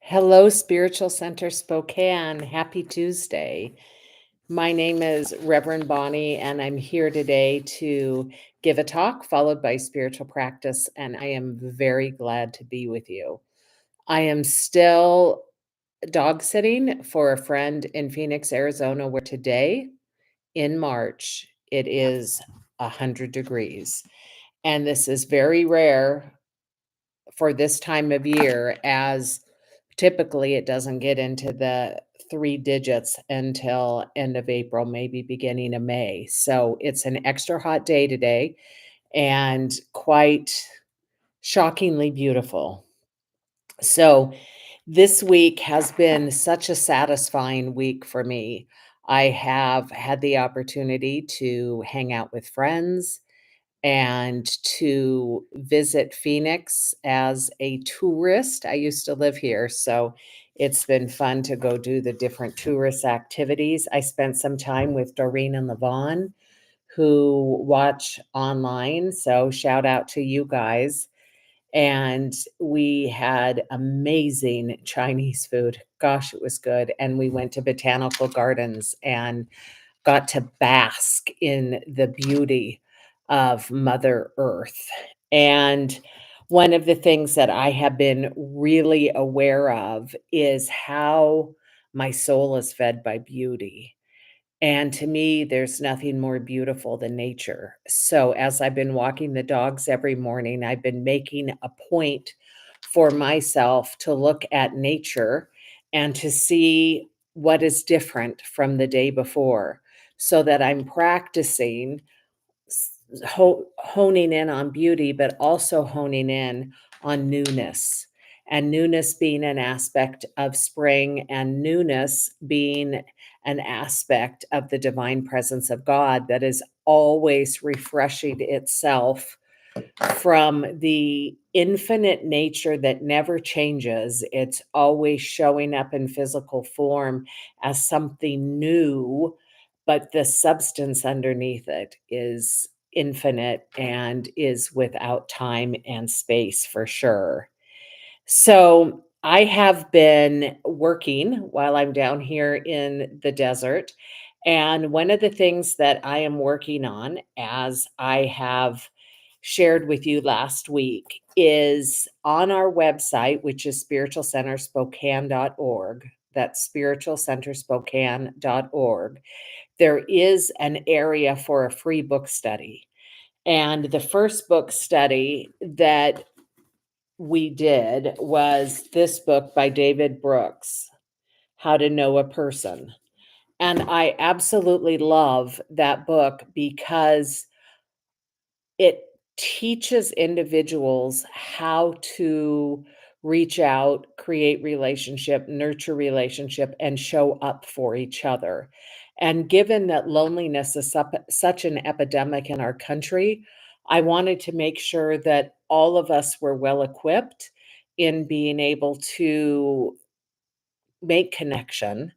Hello, Spiritual Center Spokane. Happy Tuesday. My name is Reverend Bonnie, and I'm here today to give a talk followed by spiritual practice. And I am very glad to be with you. I am still dog sitting for a friend in Phoenix, Arizona, where today in March it is 100 degrees. And this is very rare for this time of year, as typically it doesn't get into the 3 digits until end of April, maybe beginning of May. So it's an extra hot day today and quite shockingly beautiful. So this week has been such a satisfying week for me. I have had the opportunity to hang out with friends and to visit Phoenix as a tourist. I used to live here, so it's been fun to go do the different tourist activities. I spent some time with Doreen and Levon, who watch online, so shout out to you guys. And we had amazing Chinese food. Gosh, it was good. And we went to botanical gardens and got to bask in the beauty of Mother Earth. And one of the things that I have been really aware of is how my soul is fed by beauty. And to me, there's nothing more beautiful than nature. So, as I've been walking the dogs every morning, I've been making a point for myself to look at nature and to see what is different from the day before, so that I'm practicing honing in on beauty, but also honing in on newness. And newness being an aspect of spring, and newness being an aspect of the divine presence of God that is always refreshing itself from the infinite nature that never changes. It's always showing up in physical form as something new, but the substance underneath it is infinite and is without time and space for sure. So I have been working while I'm down here in the desert. And one of the things that I am working on, as I have shared with you last week, is on our website, which is spiritualcenterspokane.org. That's spiritualcenterspokane.org. There is an area for a free book study. And the first book study that we did was this book by David Brooks, How to Know a Person. And I absolutely love that book because it teaches individuals how to reach out, create relationship, nurture relationship, and show up for each other. And given that loneliness is such an epidemic in our country, I wanted to make sure that all of us were well equipped in being able to make connection,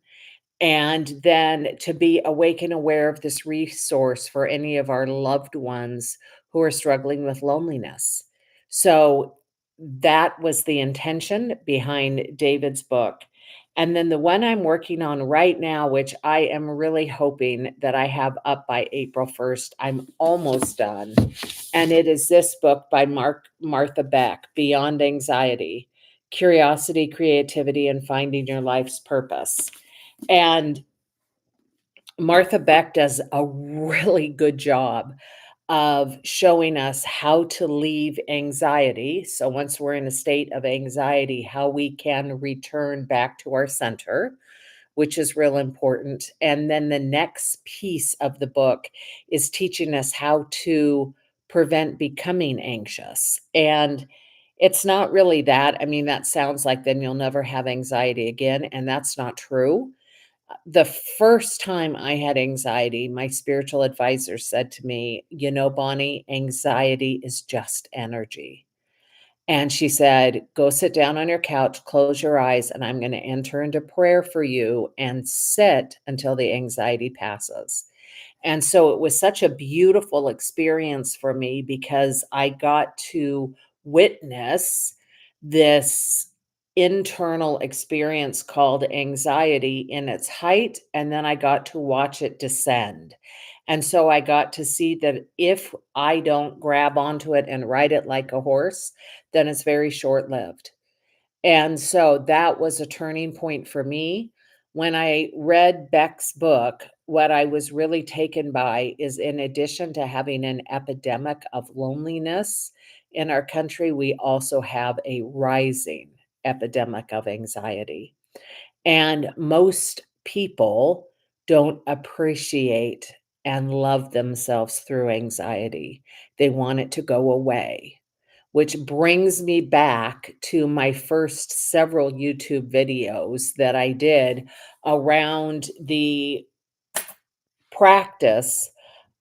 and then to be awake and aware of this resource for any of our loved ones who are struggling with loneliness. So that was the intention behind David's book. And then the one I'm working on right now, which I am really hoping that I have up by April 1st, I'm almost done. And it is this book by Martha Beck, Beyond Anxiety: Curiosity, Creativity, and Finding Your Life's Purpose. And Martha Beck does a really good job of showing us how to leave anxiety. So once we're in a state of anxiety, how we can return back to our center, which is real important. And then the next piece of the book is teaching us how to prevent becoming anxious. And it's not really that. I mean, that sounds like then you'll never have anxiety again. And that's not true. The first time I had anxiety, my spiritual advisor said to me, "You know, Bonnie, anxiety is just energy." And she said, "Go sit down on your couch, close your eyes, and I'm going to enter into prayer for you and sit until the anxiety passes." And so it was such a beautiful experience for me because I got to witness this internal experience called anxiety in its height, and then I got to watch it descend. And so I got to see that if I don't grab onto it and ride it like a horse, then it's very short-lived. And so that was a turning point for me. When I read Beck's book, what I was really taken by is in addition to having an epidemic of loneliness in our country, we also have a rising epidemic of anxiety. And most people don't appreciate and love themselves through anxiety. They want it to go away, which brings me back to my first several YouTube videos that I did around the practice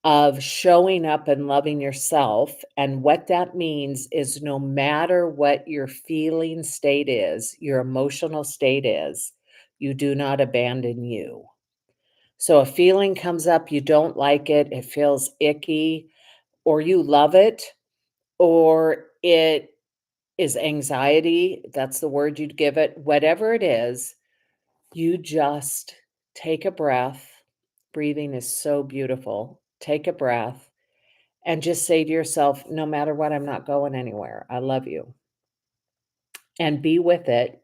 of showing up and loving yourself. And what that means is no matter what your feeling state is, your emotional state is, you do not abandon you. So a feeling comes up, you don't like it, it feels icky, or you love it, or it is anxiety, that's the word you'd give it, whatever it is, you just take a breath. Breathing is so beautiful. Take a breath and just say to yourself, no matter what, I'm not going anywhere. I love you. And be with it.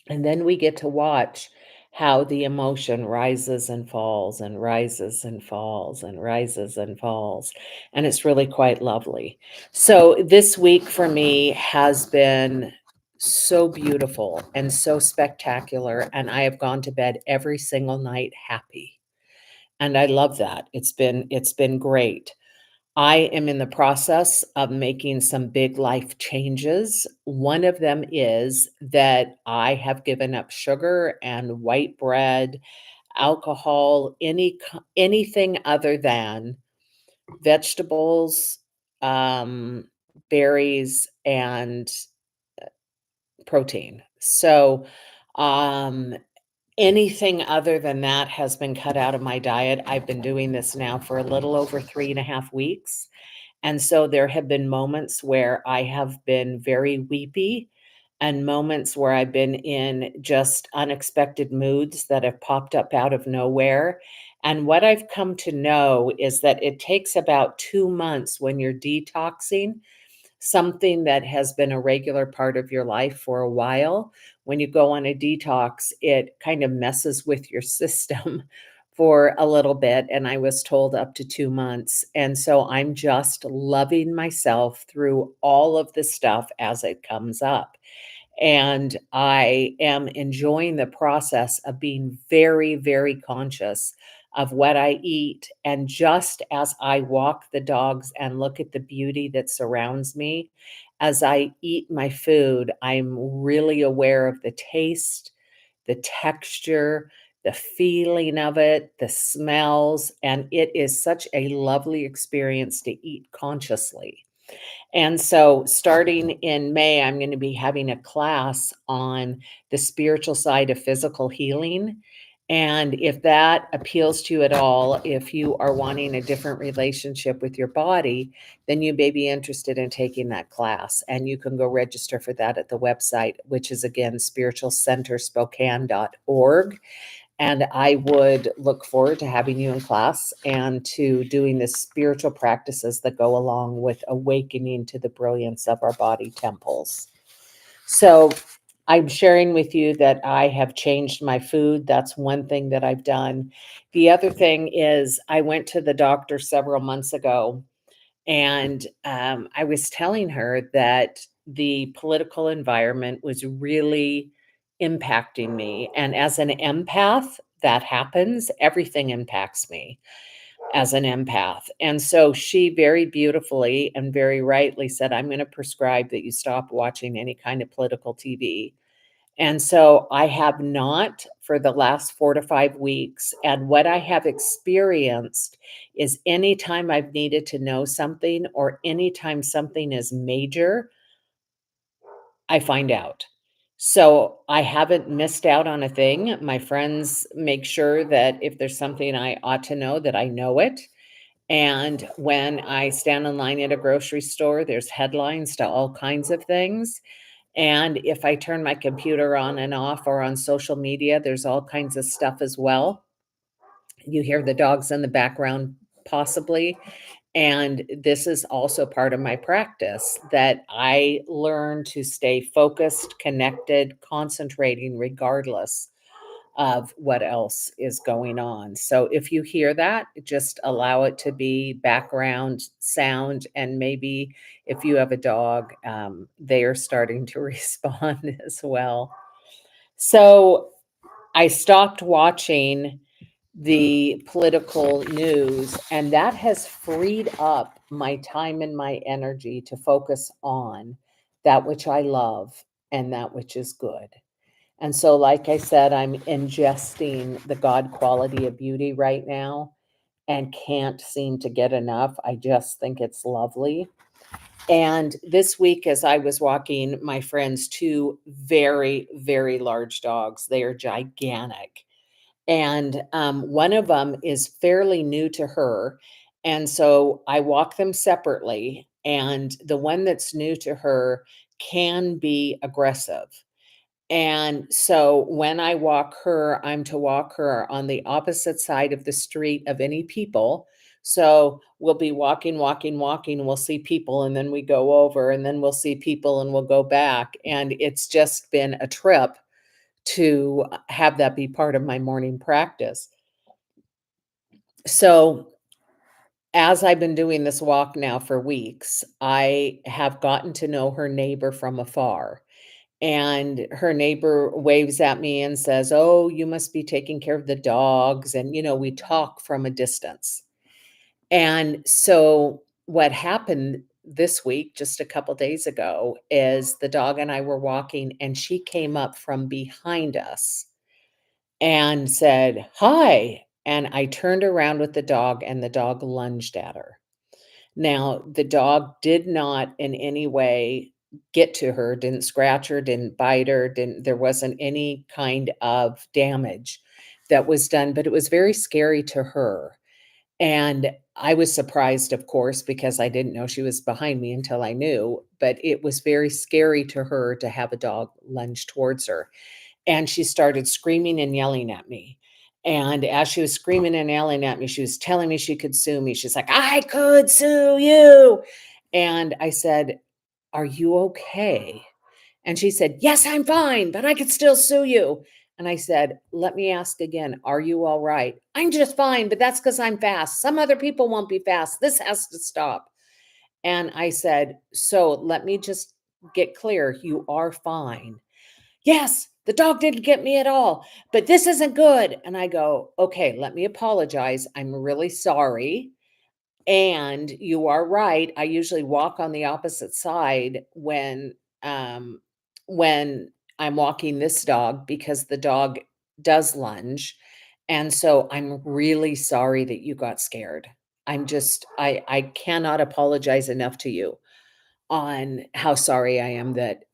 And then we get to watch how the emotion rises and falls and rises and falls and rises and falls. And it's really quite lovely. So this week for me has been so beautiful and so spectacular. And I have gone to bed every single night happy. And I love that. It's been great. I am in the process of making some big life changes. One of them is that I have given up sugar and white bread, alcohol, anything other than vegetables, um, berries, and protein. So, um, anything other than that has been cut out of my diet. I've been doing this now for a little over 3.5 weeks. And so there have been moments where I have been very weepy and moments where I've been in just unexpected moods that have popped up out of nowhere. And what I've come to know is that it takes about 2 months when you're detoxing something that has been a regular part of your life for a while. When you go on a detox, it kind of messes with your system for a little bit. And I was told up to 2 months. And so I'm just loving myself through all of the stuff as it comes up. And I am enjoying the process of being very, very conscious of what I eat. And just as I walk the dogs and look at the beauty that surrounds me, as I eat my food, I'm really aware of the taste, the texture, the feeling of it, the smells. And it is such a lovely experience to eat consciously. And so starting in May, I'm going to be having a class on the spiritual side of physical healing. And if that appeals to you at all, if you are wanting a different relationship with your body, then you may be interested in taking that class. And you can go register for that at the website, which is again spiritualcenterspokane.org. And I would look forward to having you in class and to doing the spiritual practices that go along with awakening to the brilliance of our body temples. So I'm sharing with you that I have changed my food. That's one thing that I've done. The other thing is I went to the doctor several months ago and I was telling her that the political environment was really impacting me. And as an empath, that happens. Everything impacts me as an empath. And so she very beautifully and very rightly said, I'm going to prescribe that you stop watching any kind of political TV. And so I have not for the last 4 to 5 weeks. And what I have experienced is anytime I've needed to know something or anytime something is major, I find out. So I haven't missed out on a thing. My friends make sure that if there's something I ought to know, that I know it. And when I stand in line at a grocery store, there's headlines to all kinds of things. And if I turn my computer on and off or on social media, there's all kinds of stuff as well. You hear the dogs in the background, possibly. And this is also part of my practice that I learn to stay focused, connected, concentrating regardless of what else is going on. So if you hear that, just allow it to be background sound. And maybe if you have a dog, they are starting to respond as well. So I stopped watching the political news, and that has freed up my time and my energy to focus on that which I love and that which is good. And so, like I said, I'm ingesting the God quality of beauty right now and can't seem to get enough. I just think it's lovely. And this week, as I was walking my friend's two very, very large dogs, they are gigantic. And one of them is fairly new to her. And so I walk them separately. And the one that's new to her can be aggressive. And so when I walk her, I'm to walk her on the opposite side of the street of any people. So we'll be walking, walking, walking, and we'll see people, and then we go over, and then we'll see people, and we'll go back. And it's just been a trip to have that be part of my morning practice. So as I've been doing this walk now for weeks, I have gotten to know her neighbor from afar. And her neighbor waves at me and says, "Oh, you must be taking care of the dogs." And, we talk from a distance. And so what happened this week, just a couple days ago, is the dog and I were walking, and she came up from behind us and said, "Hi." And I turned around with the dog, and the dog lunged at her. Now, the dog did not in any way get to her, didn't scratch her, didn't bite her, didn't there wasn't any kind of damage that was done, but it was very scary to her. And I was surprised, of course, because I didn't know she was behind me until I knew, but it was very scary to her to have a dog lunge towards her. And she started screaming and yelling at me. And as she was screaming and yelling at me, she was telling me she could sue me. She's like, "I could sue you." And I said, "Are you okay?" And she said, "Yes, I'm fine, but I could still sue you." And I said, "Let me ask again, are you all right?" "I'm just fine, but that's because I'm fast. Some other people won't be fast. This has to stop." And I said, "So let me just get clear. You are fine." "Yes, the dog didn't get me at all, but this isn't good." And I go, "Okay, let me apologize. I'm really sorry. And you are right. I usually walk on the opposite side um, when I'm walking this dog because the dog does lunge. And so I'm really sorry that you got scared. I cannot apologize enough to you on how sorry I am that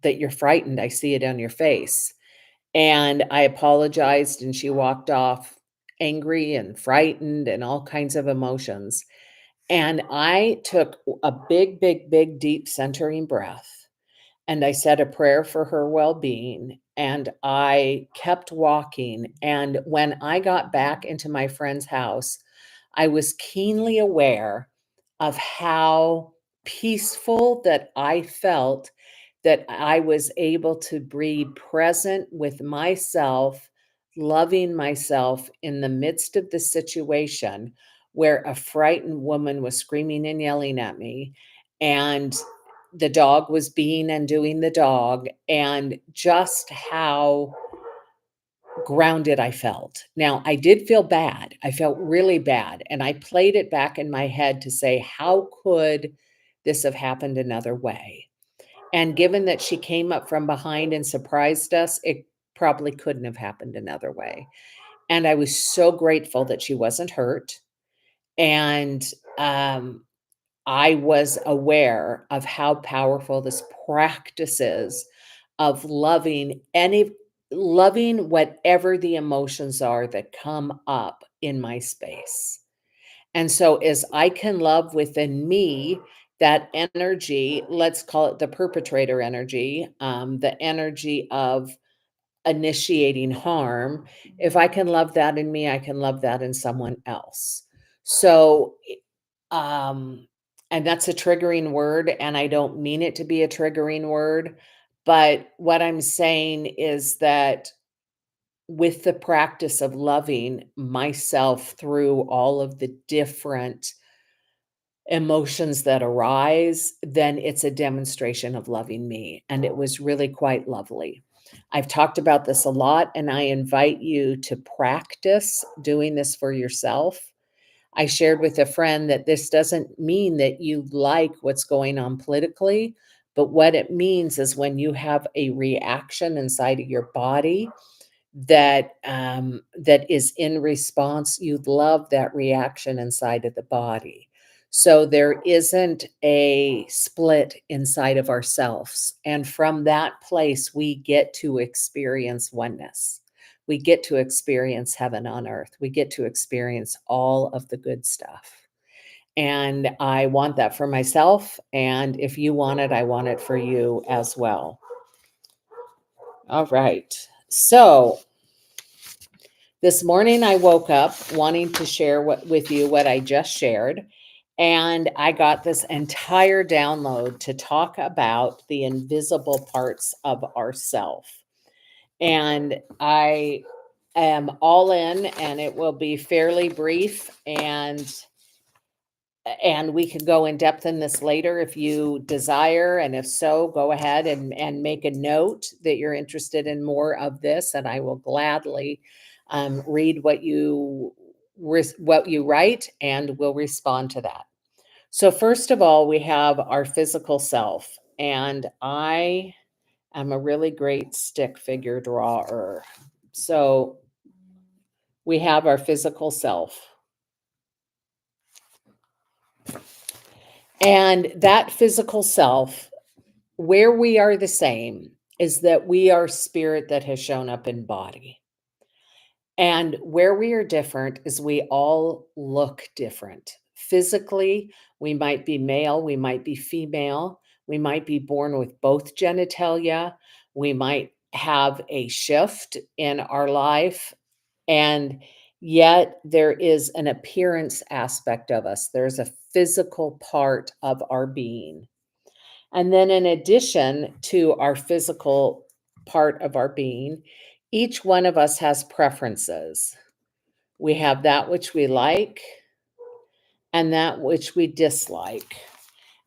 you're frightened. I see it on your face." And I apologized, and she walked off angry and frightened and all kinds of emotions. And I took a big, big, big, deep centering breath, and I said a prayer for her well-being, and I kept walking. And when I got back into my friend's house, I was keenly aware of how peaceful that I felt, that I was able to be present with myself, loving myself in the midst of the situation where a frightened woman was screaming and yelling at me, and the dog was being and doing the dog, and just how grounded I felt. Now, I did feel bad. I felt really bad, and I played it back in my head to say, "How could this have happened another way?" And given that she came up from behind and surprised us, it probably couldn't have happened another way. And I was so grateful that she wasn't hurt, and, um, I was aware of how powerful this practice is of loving whatever the emotions are that come up in my space. And so as I can love within me that energy, let's call it the perpetrator energy, the energy of initiating harm, if I can love that in me, I can love that in someone else. So, um, and that's a triggering word, and I don't mean it to be a triggering word, but what I'm saying is that with the practice of loving myself through all of the different emotions that arise, then it's a demonstration of loving me. And it was really quite lovely. I've talked about this a lot, and I invite you to practice doing this for yourself. I shared with a friend that this doesn't mean that you like what's going on politically, but what it means is when you have a reaction inside of your body that is in response, you'd love that reaction inside of the body. So there isn't a split inside of ourselves, and from that place, we get to experience oneness. We get to experience heaven on earth. We get to experience all of the good stuff, and I want that for myself, and if you want it, I want it for you as well. All right. So this morning, I woke up wanting to share with you what I just shared, and I got this entire download to talk about the invisible parts of ourself. And I am all in, and it will be fairly brief, and we can go in depth in this later if you desire, and if so, go ahead and make a note that you're interested in more of this, and I will gladly read what you write, and we'll respond to that. So first of all, we have our physical self, and I am a really great stick figure drawer. So we have our physical self. And that physical self, where we are the same, is that we are spirit that has shown up in body. And where we are different is we all look different. Physically, we might be male, we might be female, we might be born with both genitalia, we might have a shift in our life, and yet there is an appearance aspect of us. There's a physical part of our being. And then, in addition to our physical part of our being, each one of us has preferences. We have that which we like and that which we dislike.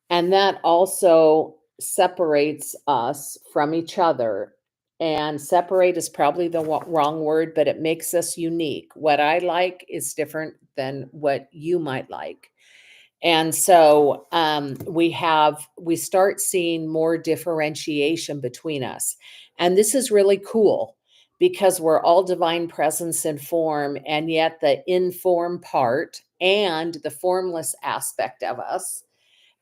And that also separates us from each other. And separate is probably the wrong word, but it makes us unique. What I like is different than what you might like. And so we start seeing more differentiation between us. And this is really cool because we're all divine presence in form, and yet the inform part and the formless aspect of us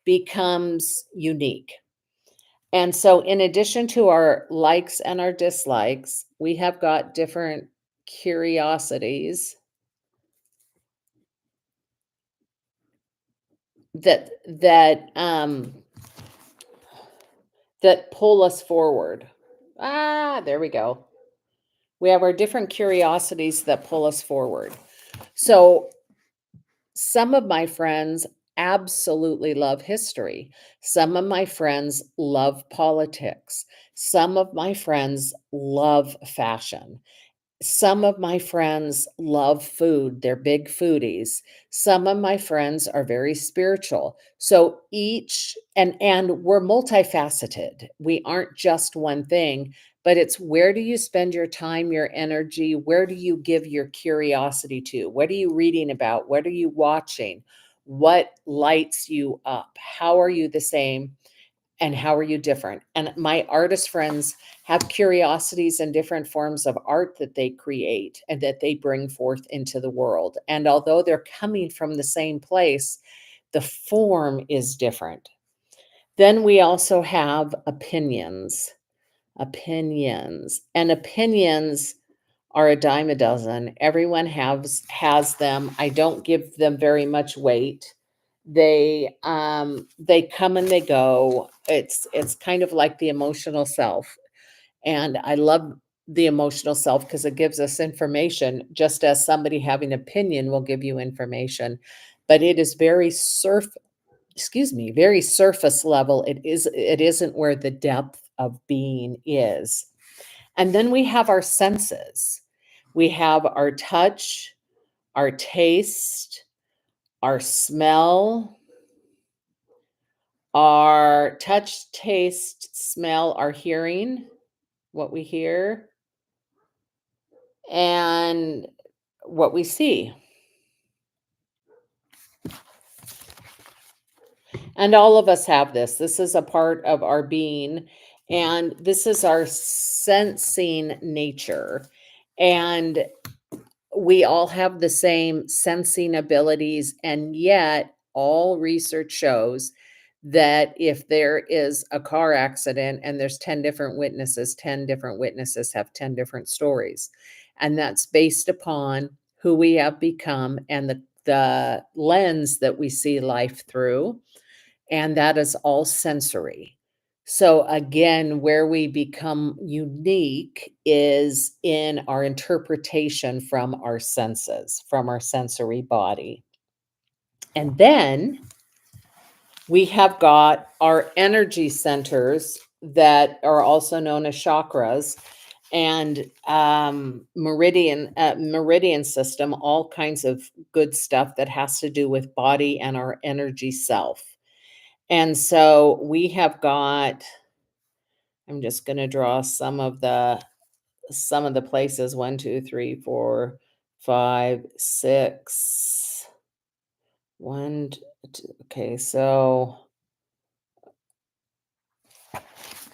becomes unique. And so, in addition to our likes and our dislikes, we have got different curiosities that that pull us forward. There we go. We have our different curiosities that pull us forward. So, some of my friends absolutely love history. Some of my friends love politics. Some of my friends love fashion. Some of my friends love food. They're big foodies. Some of my friends are very spiritual. So each and we're multifaceted. We aren't just one thing, but it's where do you spend your time, your energy? Where do you give your curiosity to? What are you reading about? What are you watching? What lights you up? How are you the same? And how are you different? And my artist friends have curiosities and different forms of art that they create and that they bring forth into the world. And although they're coming from the same place, the form is different. Then we also have opinions. And opinions are a dime a dozen. Everyone has them. I don't give them very much weight. They come and they go. It's kind of like the emotional self. And I love the emotional self because it gives us information, just as somebody having opinion will give you information. But it is very surface level. It isn't where the depth of being is. And then we have our senses. We have our touch, our taste, our smell, our touch, taste, smell, our hearing, what we hear, and what we see. And all of us have this. This is a part of our being, and this is our sensing nature. And we all have the same sensing abilities, and yet all research shows that if there is a car accident and there's 10 different witnesses, 10 different witnesses have 10 different stories. And that's based upon who we have become and the lens that we see life through, and that is all sensory. So again, where we become unique is in our interpretation from our senses, from our sensory body. And then we have got our energy centers that are also known as chakras, and meridian system, all kinds of good stuff that has to do with body and our energy self. And so we have got, I'm just going to draw some of the places. 1, 2, 3, 4, 5, 6. One, okay, so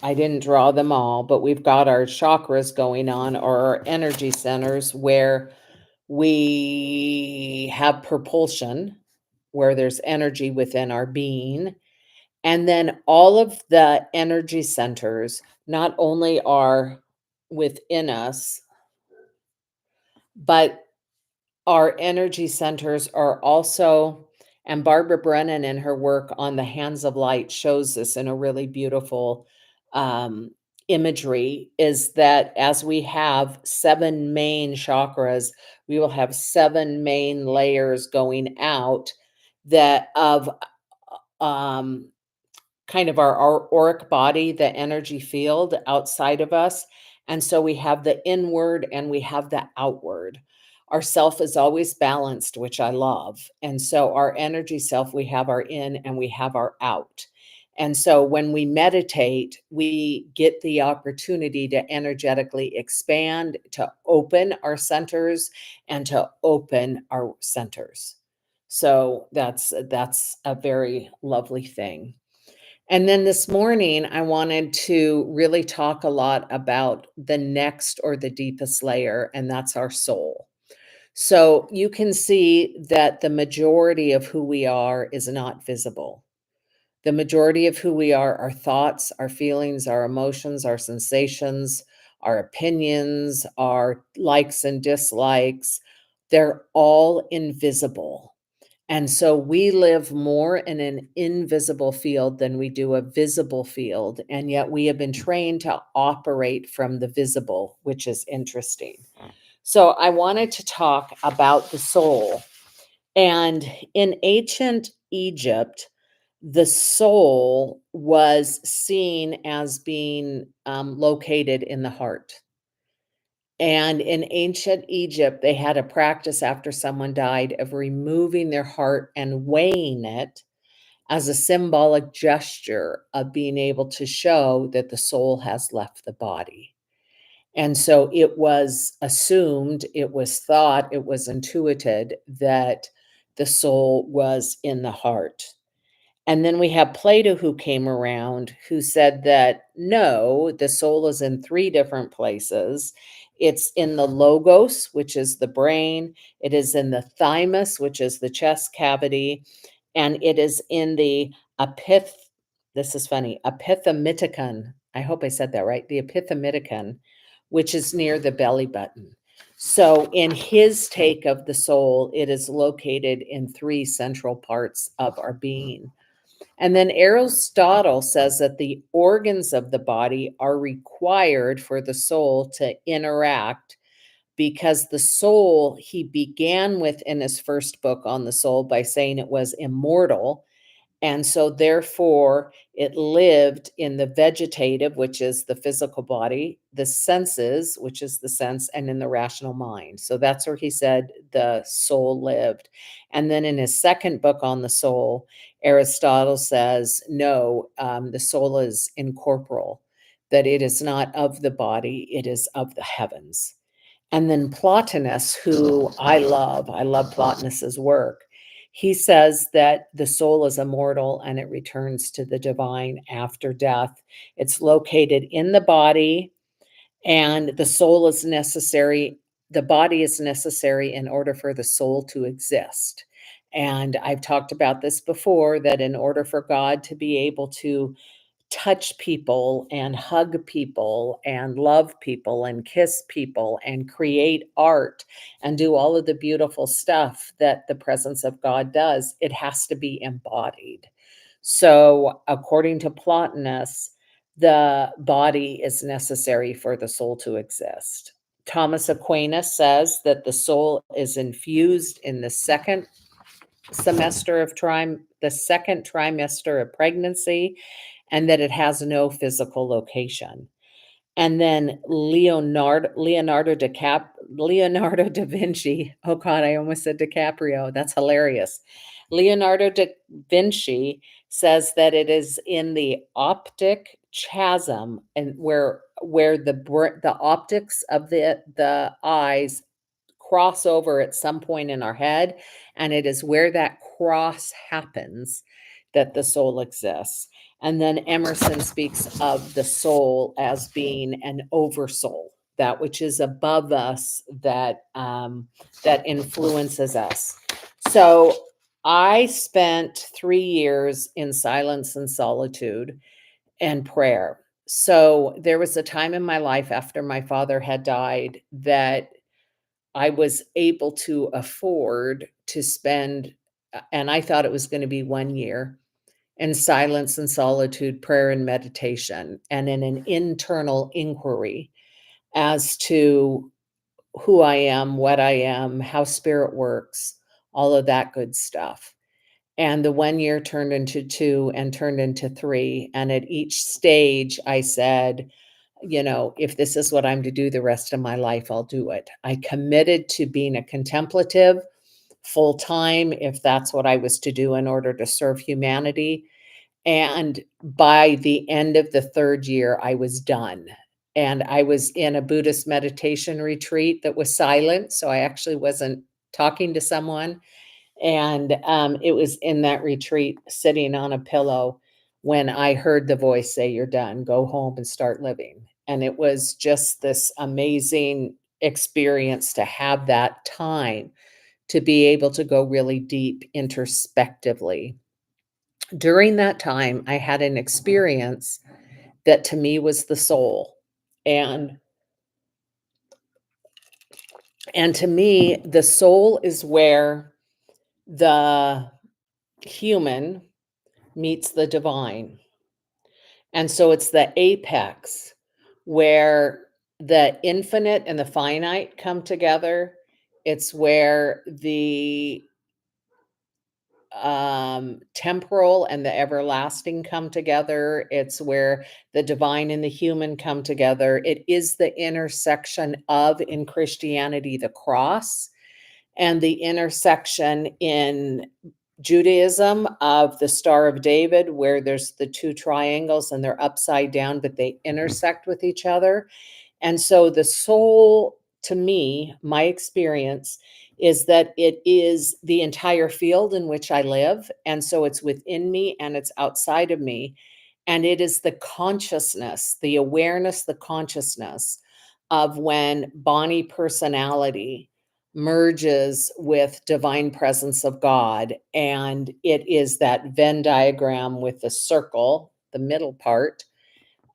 I didn't draw them all, but we've got our chakras going on, or our energy centers, where we have propulsion, where there's energy within our being. And then all of the energy centers not only are within us, but our energy centers are also, and Barbara Brennan in her work on the Hands of Light shows this in a really beautiful imagery, is that as we have 7 main chakras, we will have 7 main layers going out that of um, kind of our auric body, the energy field outside of us. And so we have the inward and we have the outward. Our self is always balanced, which I love. And so our energy self, we have our in and we have our out. And so when we meditate, we get the opportunity to energetically expand, to open our centers and to open our centers. So that's a very lovely thing. And then this morning, I wanted to really talk a lot about the next or the deepest layer, and that's our soul. So you can see that the majority of who we are is not visible. The majority of who we are, our thoughts, our feelings, our emotions, our sensations, our opinions, our likes and dislikes, they're all invisible. And so we live more in an invisible field than we do a visible field. And yet we have been trained to operate from the visible, which is interesting. So I wanted to talk about the soul. And in ancient Egypt, the soul was seen as being located in the heart. And in ancient Egypt, they had a practice after someone died of removing their heart and weighing it as a symbolic gesture of being able to show that the soul has left the body. And so it was assumed, it was thought, it was intuited that the soul was in the heart. And then we have Plato, who came around, who said that no, the soul is in 3 different places. It's in the logos, which is the brain, it is in the thymus, which is the chest cavity, and it is in the epith this is funny, epithymiticon. I hope I said that right. The epithymiticon, which is near the belly button. So, in his take of the soul, it is located in three central parts of our being. And then Aristotle says that the organs of the body are required for the soul to interact, because the soul, he began with in his first book on the soul by saying it was immortal. And so, therefore, it lived in the vegetative, which is the physical body, the senses, which is the sense, and in the rational mind. So that's where he said the soul lived. And then in his second book on the soul, Aristotle says, no, the soul is incorporeal, that it is not of the body, it is of the heavens. And then Plotinus, who I love Plotinus's work. He says that the soul is immortal and it returns to the divine after death. It's located in the body, and the soul is necessary. The body is necessary in order for the soul to exist. And I've talked about this before, that in order for God to be able to touch people and hug people and love people and kiss people and create art and do all of the beautiful stuff that the presence of God does, it has to be embodied. So, according to Plotinus, the body is necessary for the soul to exist. Thomas Aquinas says that the soul is infused in the second trimester of pregnancy, and that it has no physical location. And then Leonardo da Vinci. Oh God, I almost said DiCaprio. That's hilarious. Leonardo da Vinci says that it is in the optic chasm, and where the optics of the eyes cross over at some point in our head, and it is where that cross happens that the soul exists. And then Emerson speaks of the soul as being an oversoul, that which is above us, that influences us. So I spent 3 years in silence and solitude and prayer. So there was a time in my life after my father had died that I was able to afford to spend, and I thought it was going to be 1 year, in silence and solitude, prayer and meditation, and in an internal inquiry as to who I am, what I am, how spirit works, all of that good stuff. And the 1 year turned into 2 and turned into 3. And at each stage, I said, if this is what I'm to do the rest of my life, I'll do it. I committed to being a contemplative full time, if that's what I was to do in order to serve humanity. And by the end of the 3rd year, I was done. And I was in a Buddhist meditation retreat that was silent. So I actually wasn't talking to someone. And it was in that retreat, sitting on a pillow, when I heard the voice say, "You're done, go home and start living." And it was just this amazing experience to have that time to be able to go really deep introspectively. During that time, I had an experience that to me was the soul. And and to me, the soul is where the human meets the divine. And so it's the apex where the infinite and the finite come together. It's where the temporal and the everlasting come together. It's where the divine and the human come together. It is the intersection of, in Christianity, the cross, and the intersection in Judaism of the Star of David, where there's the two triangles and they're upside down, but they intersect with each other. And so the soul, to me, my experience is that it is the entire field in which I live. And so it's within me and it's outside of me. And it is the consciousness, the awareness, the consciousness of when Bonnie personality merges with divine presence of God. And it is that Venn diagram with the circle, the middle part,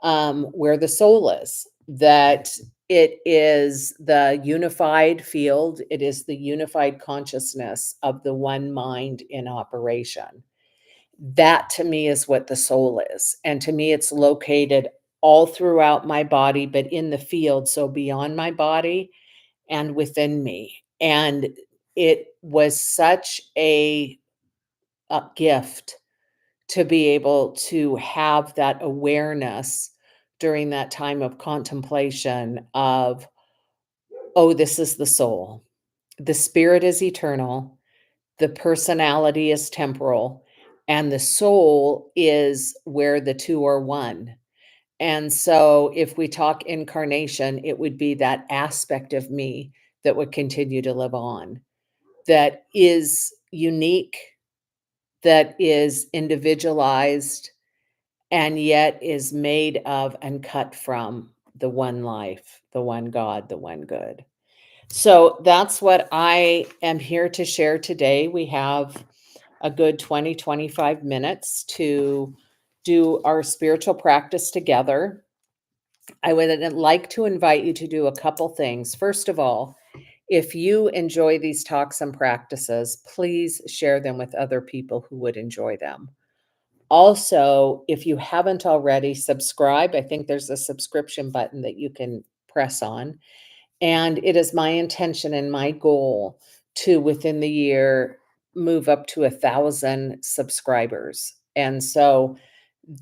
where the soul is. That it is the unified field, it is the unified consciousness of the one mind in operation. That to me is what the soul is, and to me, it's located all throughout my body, but in the field, so beyond my body and within me, and it was such a gift to be able to have that awareness during that time of contemplation of, "Oh, this is the soul. The spirit is eternal, the personality is temporal, and the soul is where the 2 are one." And so if we talk incarnation, it would be that aspect of me that would continue to live on, that is unique, that is individualized, and yet is made of and cut from the one life, the one God, the one good. So that's what I am here to share today. We have a good 20-25 minutes to do our spiritual practice together. I would like to invite you to do a couple things. First of all, if you enjoy these talks and practices, please share them with other people who would enjoy them. Also, if you haven't already, subscribe. I think there's a subscription button that you can press on. And it is my intention and my goal to, within the year, move up to 1,000 subscribers. And so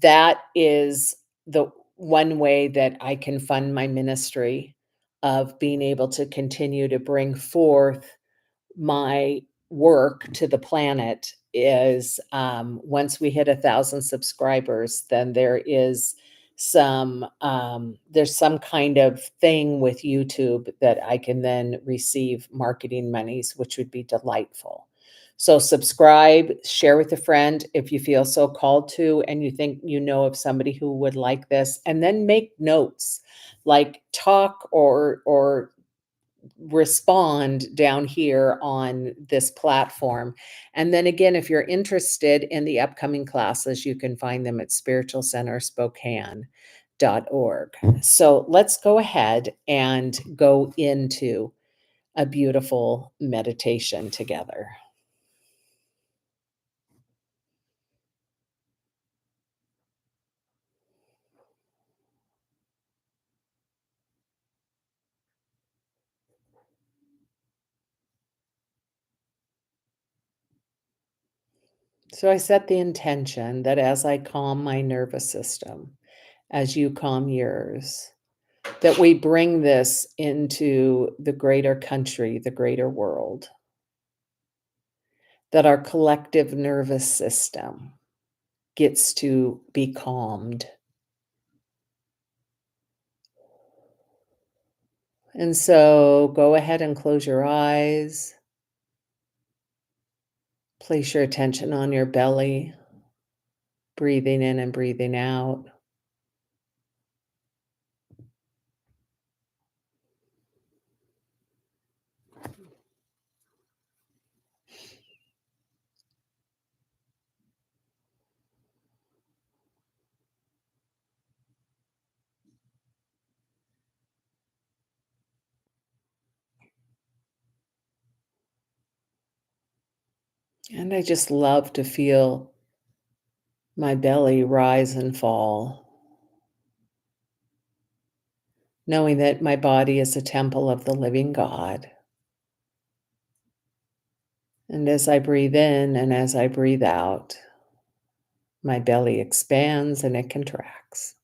that is the one way that I can fund my ministry of being able to continue to bring forth my work to the planet is, once we hit 1,000 subscribers, then there's some kind of thing with YouTube that I can then receive marketing monies, which would be delightful. So subscribe, share with a friend if you feel so called to, and you think you know of somebody who would like this, and then make notes, like talk or respond down here on this platform. And then again, if you're interested in the upcoming classes, you can find them at spiritualcenterspokane.org. So let's go ahead and go into a beautiful meditation together. So I set the intention that as I calm my nervous system, as you calm yours, that we bring this into the greater country, the greater world, that our collective nervous system gets to be calmed. And so go ahead and close your eyes. Place your attention on your belly, breathing in and breathing out. And I just love to feel my belly rise and fall, knowing that my body is a temple of the living God. And as I breathe in and as I breathe out, my belly expands and it contracts.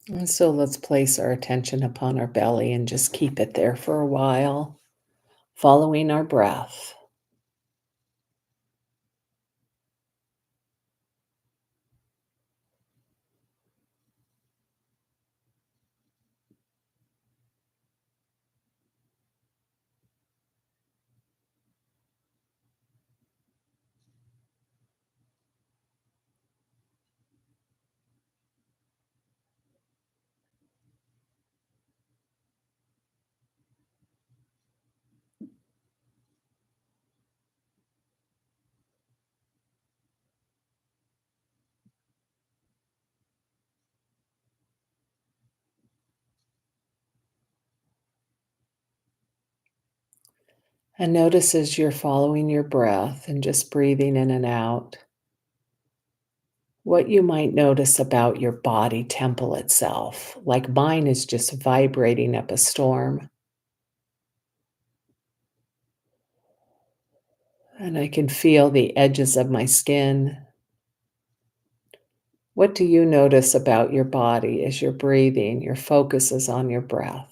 And so let's place our attention upon our belly and just keep it there for a while, following our breath. And notice as you're following your breath and just breathing in and out, what you might notice about your body temple itself. Like mine is just vibrating up a storm. And I can feel the edges of my skin. What do you notice about your body as you're breathing? Your focus is on your breath.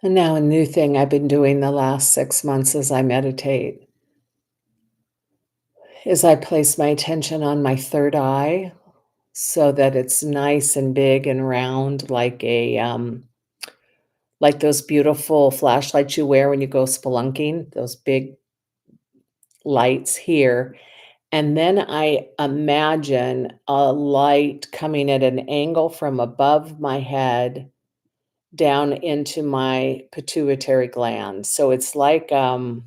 And now, a new thing I've been doing the last 6 months as I meditate is I place my attention on my third eye so that it's nice and big and round, like those beautiful flashlights you wear when you go spelunking, those big lights here. And then I imagine a light coming at an angle from above my head down into my pituitary gland. So it's like a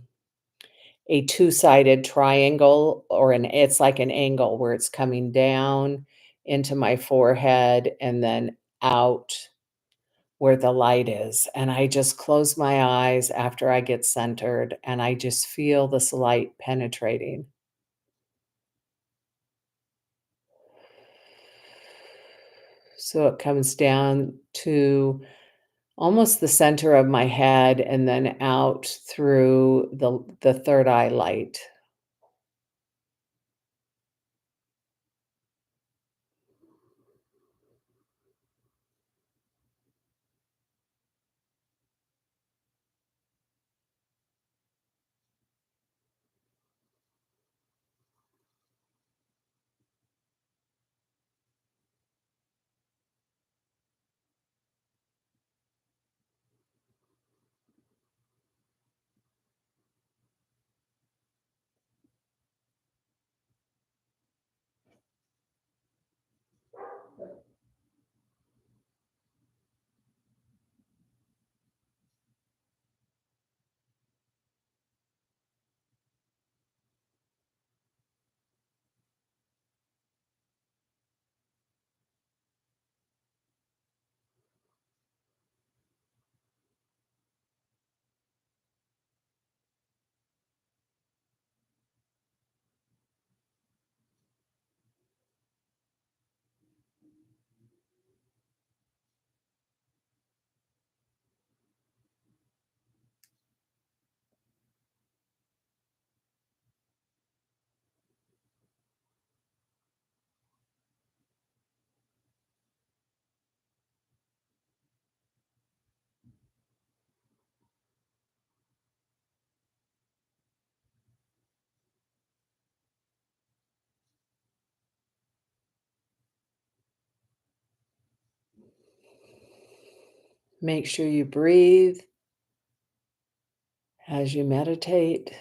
two-sided triangle, or it's like an angle where it's coming down into my forehead and then out where the light is. And I just close my eyes after I get centered, and I just feel this light penetrating. So it comes down to almost the center of my head and then out through the third eye light. Make sure you breathe As you meditate,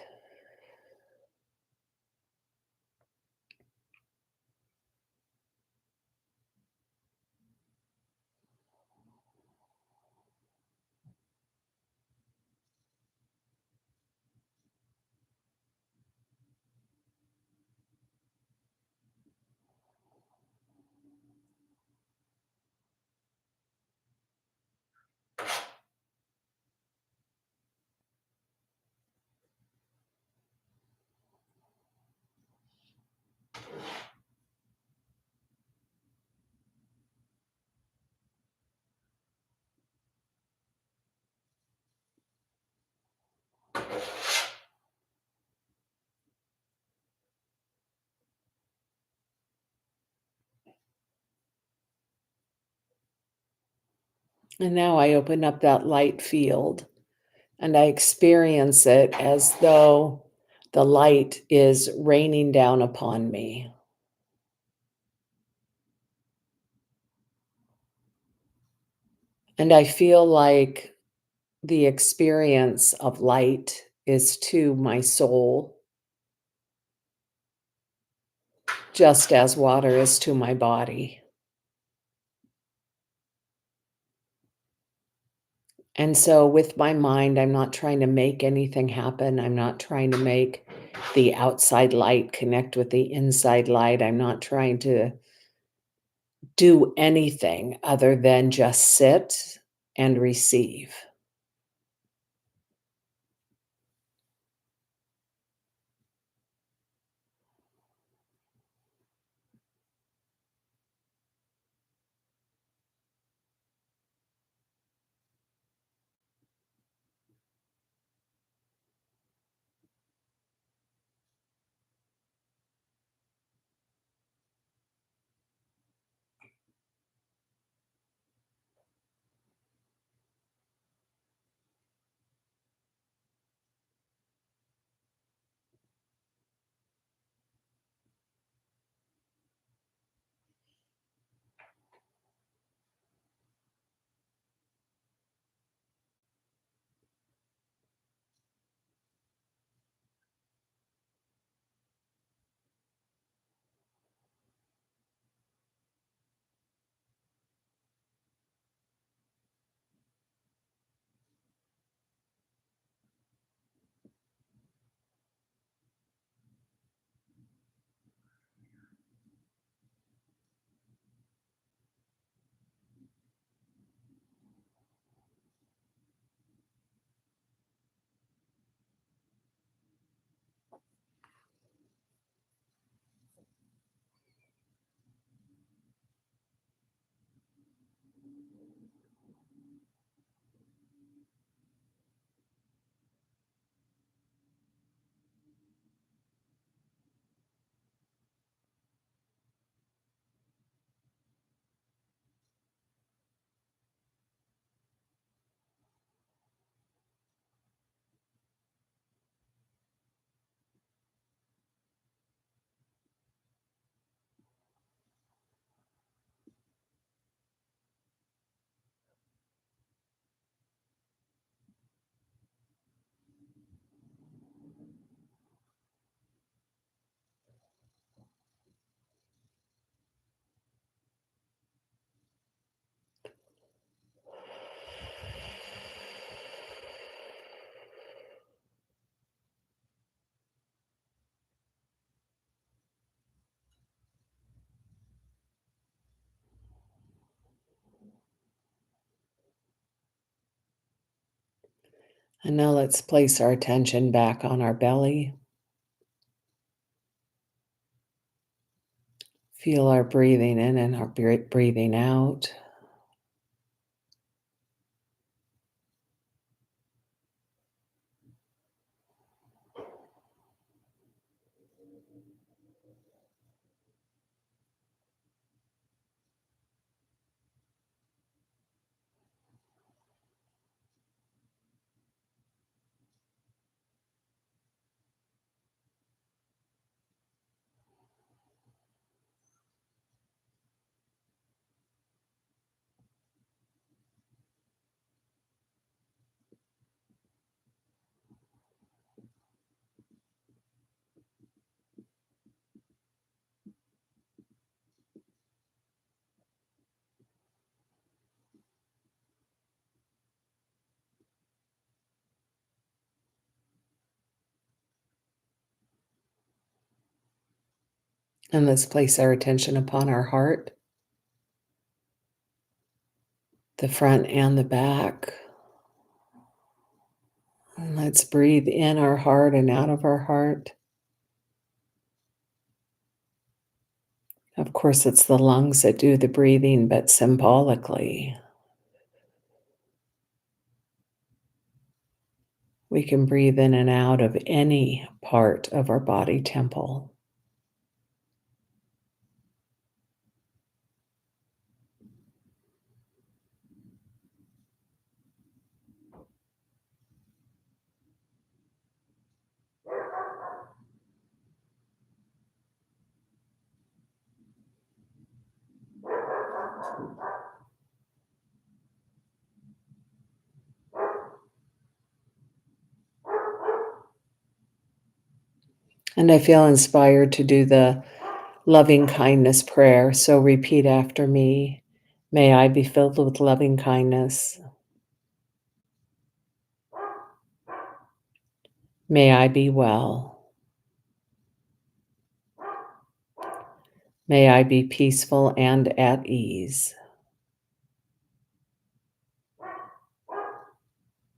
and now I open up that light field and I experience it as though the light is raining down upon me. And I feel like the experience of light is to my soul, just as water is to my body. And so, with my mind, I'm not trying to make anything happen. I'm not trying to make the outside light connect with the inside light. I'm not trying to do anything other than just sit and receive. And now let's place our attention back on our belly. Feel our breathing in and our breathing out. And let's place our attention upon our heart, the front and the back. And let's breathe in our heart and out of our heart. Of course, it's the lungs that do the breathing, but symbolically, we can breathe in and out of any part of our body temple. And I feel inspired to do the loving kindness prayer. So repeat after me. May I be filled with loving kindness. May I be well. May I be peaceful and at ease.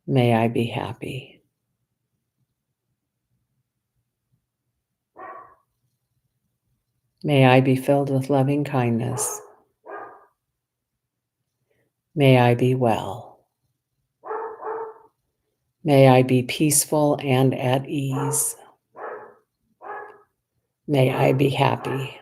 May I be happy. May I be filled with loving kindness. May I be well. May I be peaceful and at ease. May I be happy.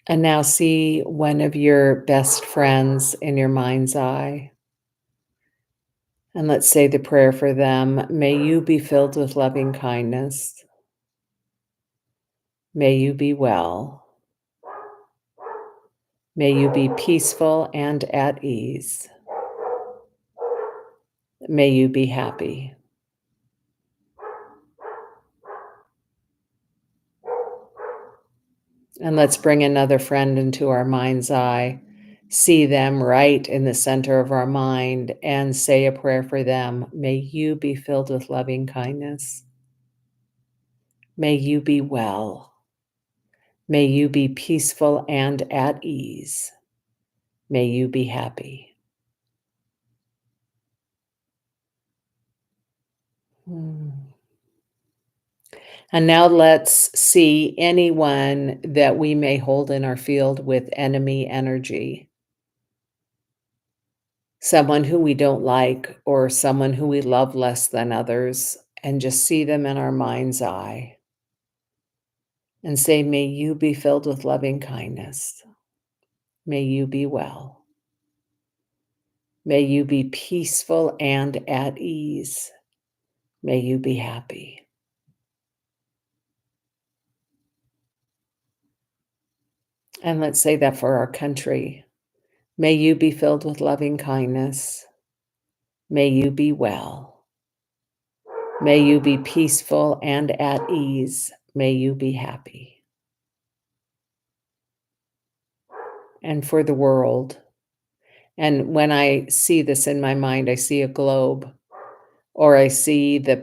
And now see one of your best friends in your mind's eye. And let's say the prayer for them. May you be filled with loving kindness. May you be well. May you be peaceful and at ease. May you be happy. And let's bring another friend into our mind's eye. See them right in the center of our mind and say a prayer for them. May you be filled with loving kindness. May you be well. May you be peaceful and at ease. May you be happy. Hmm. And now let's see anyone that we may hold in our field with enemy energy. Someone who we don't like or someone who we love less than others, and just see them in our mind's eye and say, may you be filled with loving kindness. May you be well. May you be peaceful and at ease. May you be happy. And let's say that for our country. May you be filled with loving kindness. May you be well. May you be peaceful and at ease. May you be happy. And for the world. And when I see this in my mind, I see a globe, or I see the